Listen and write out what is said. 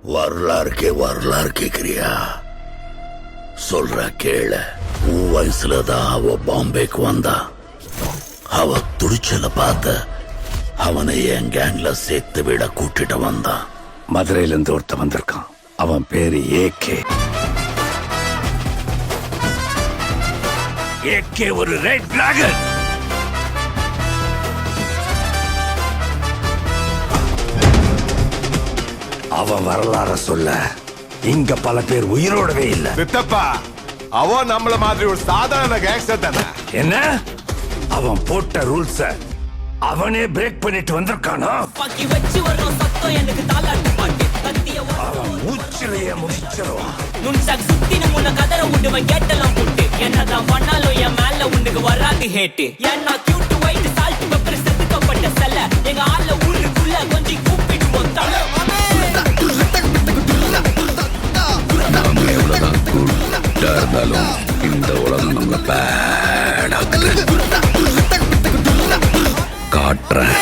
வரலாறு கேக்குறியா? சொல்ற கேள. உன் வயசுலதான் அவ பாம்பேக்கு வந்தா. அவ துடிச்சல பார்த்த அவனை என் கேங்ல சேர்த்து விட கூட்டிட்டு வந்தான். மதுரையில இருந்து ஒருத்த வந்திருக்கான். அவன் பேரு ஏகே. ஏகே ஒரு ரெட் டிராகன். அவன் வரலாற சொல்ல இங்க பல பேர் உயிரோடவே இல்ல. சித்தப்பா, அவன் நம்மள மாதிரி ஒரு சாதாரண கேங்ஸ்டர் தானே. என்ன? அவன் போட்ட ரூல்ஸ அவனே பிரேக் பண்ணிட்டு வந்திருக்கானா? அவன் மூச்சிலேயே முடிச்சிருவான். என்னதான் பண்ணாலும் என் மேல உனக்கு வராது ஹேட்டு. ஏன்னா கியூட் ஒயிட் சால்ட் பெப்பர் செதுக்கப்பட்ட செல்ல எங்க ஆள ஊருக்குள்ள கொஞ்சம் கூப்பிடுவோம். நம்ம எவ்வளவுதான் குட்டா இருந்தாலும் இந்த உலகம் நம்மள பேடாக்குது. காட்டுறேன்.